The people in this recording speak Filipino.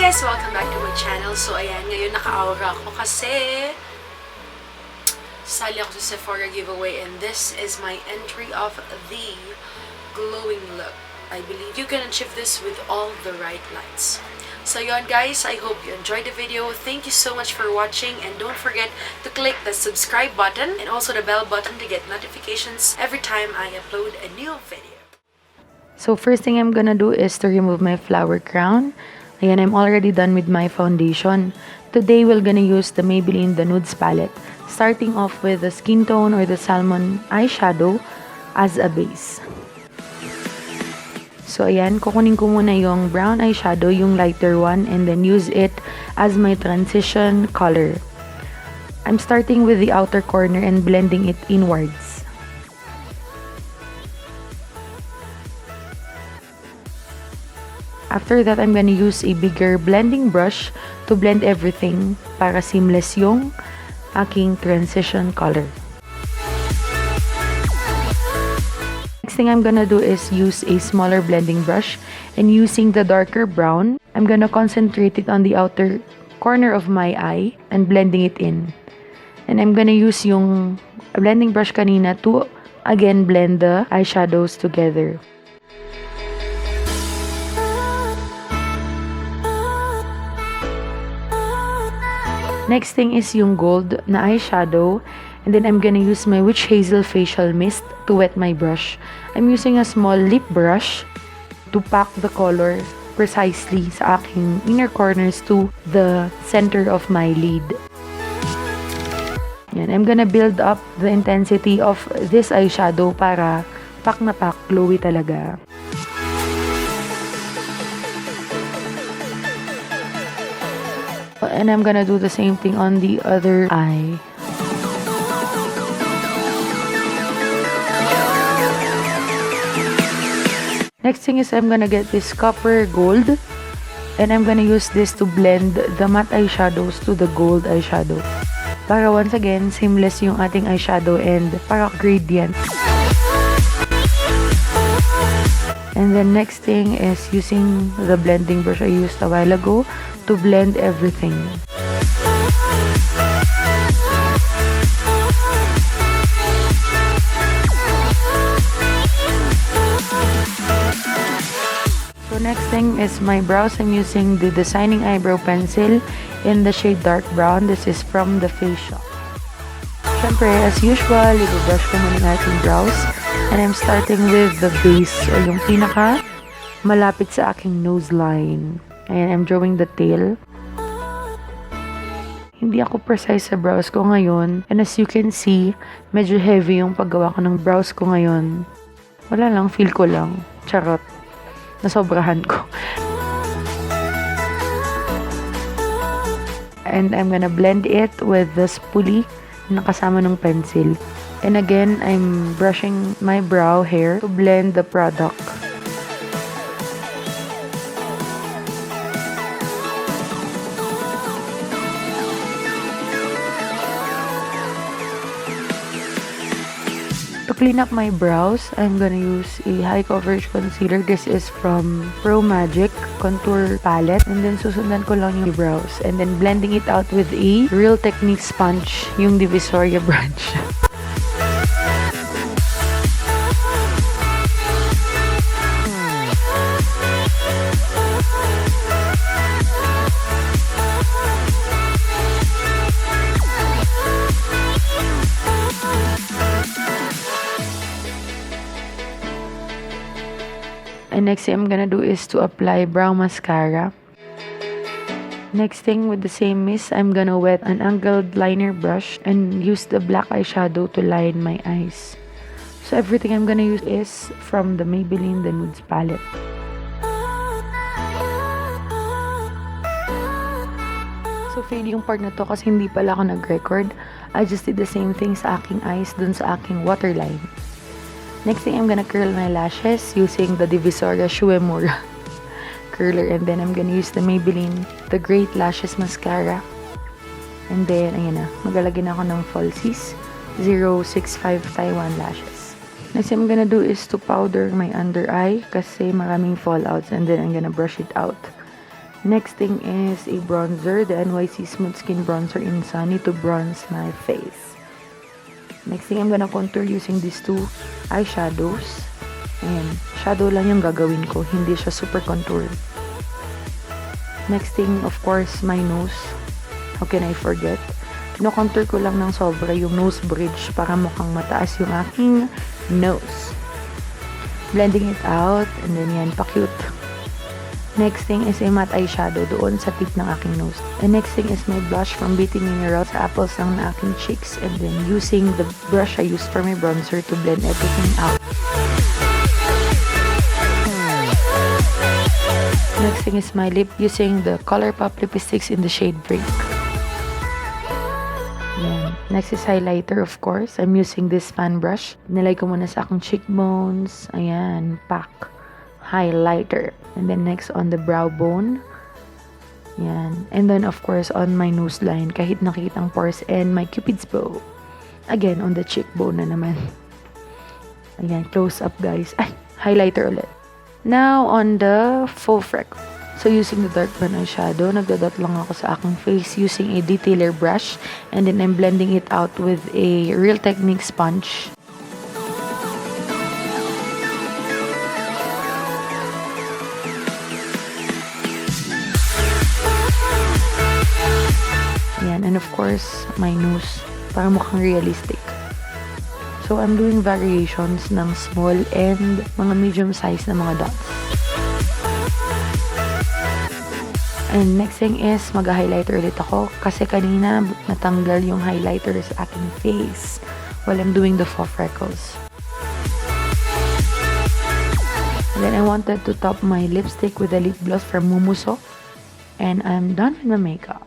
guys! Welcome back to my channel. So, ayan, ngayon naka-aura ako kasi sali ako sa Sephora giveaway and this is my entry of the glowing look. I believe you can achieve this with all the right lights. So, yun guys, I hope you enjoyed the video. Thank you so much for watching and don't forget to click the subscribe button and also the bell button to get notifications every time I upload a new video. So, first thing I'm gonna do is to remove my flower crown. Ayan, I'm already done with my foundation. Today, we're gonna use the Maybelline The Nudes palette. Starting off with the skin tone or the salmon eyeshadow as a base. So, ayan, kukunin ko muna yung brown eyeshadow, yung lighter one, and then use it as my transition color. I'm starting with the outer corner and blending it inwards. After that, I'm gonna use a bigger blending brush to blend everything para seamless yung aking transition color. Next thing I'm gonna do is use a smaller blending brush and using the darker brown, I'm gonna concentrate it on the outer corner of my eye and blending it in. And I'm gonna use yung blending brush kanina to again blend the eyeshadows together. Next thing is yung gold na eyeshadow. And then I'm gonna use my Witch Hazel facial mist to wet my brush. I'm using a small lip brush to pack the color precisely sa aking inner corners to the center of my lid. Yan, I'm gonna build up the intensity of this eyeshadow para pack na pack, glowy talaga. And I'm gonna do the same thing on the other eye. Next thing is I'm gonna get this copper gold and I'm gonna use this to blend the matte eyeshadows to the gold eyeshadow. Para once again, seamless yung ating eyeshadow and para gradient. And then next thing is using the blending brush I used a while ago to blend everything. So next thing is my brows. I'm using the Designing Eyebrow Pencil in the shade Dark Brown. This is from TheFaceShop. Siyempre, as usual, i-brush ko muna ng aking brows. And I'm starting with the base or yung pinaka malapit sa aking nose line. And I'm drawing the tail. Hindi ako precise sa brows ko ngayon. And as you can see, medyo heavy yung paggawa ko ng brows ko ngayon. Wala lang, feel ko lang. Charot. Nasobrahan ko. And I'm gonna blend it with the spoolie na kasama ng pencil. And again, I'm brushing my brow hair to blend the product. To clean up my brows, I'm gonna use a high coverage concealer. This is from Pro Magic Contour Palette. And then susundan ko lang yung brows. And then blending it out with a Real Technique sponge, yung Divisoria branch. And next thing I'm gonna do is to apply brow mascara. Next thing, with the same mist, I'm gonna wet an angled liner brush and use the black eyeshadow to line my eyes. So everything I'm gonna use is from the Maybelline The Nudes palette. So fail yung part na to kasi hindi pala ako nag-record. I just did the same thing sa aking eyes dun sa aking waterline. Next thing, I'm gonna curl my lashes using the Divisoria Shuemura curler. And then, I'm gonna use the Maybelline The Great Lashes Mascara. And then, ayan na. Maglalagay na ako ng falsies. 065 Taiwan Lashes. Next thing I'm gonna do is to powder my under eye kasi maraming fallouts. And then, I'm gonna brush it out. Next thing is a bronzer, the NYC Smooth Skin Bronzer in Sunny to bronze my face. Next thing, I'm gonna contour using these two eyeshadows. Ayan, shadow lang yung gagawin ko, hindi siya super contour. Next thing, of course, my nose. How can I forget? No-contour ko lang ng sobra yung nose bridge para mukhang mataas yung aking nose. Blending it out, and then yan, pa-cute. Next thing is a matte eyeshadow doon sa tip ng aking nose. And next thing is my blush from Beauty Minerals sa apples ng aking cheeks. And then using the brush I used for my bronzer to blend everything out. Next thing is my lip using the Colourpop lipsticks in the shade Brink. Yan. Next is highlighter, of course. I'm using this fan brush. Nilay ko muna sa aking cheekbones. Ayan, pack. Highlighter. And then next on the brow bone. Yan. And then of course on my nose line, kahit nakitang pores, and my cupid's bow. Again, on the cheekbone na naman. Ayan, close up guys. Ay, highlighter ulit. Now on the faux freckles. So using the dark brown eyeshadow, nagdadot lang ako sa aking face using a detailer brush. And then I'm blending it out with a Real Technique sponge. And of course, my nose, para mukhang realistic. So, I'm doing variations ng small and mga medium size na mga dots. And next thing is, mag-highlighter ulit ako kasi kanina natanggal yung highlighter sa aking face while I'm doing the faux freckles. And then I wanted to top my lipstick with a lip gloss from MUMUSO. And I'm done with my makeup.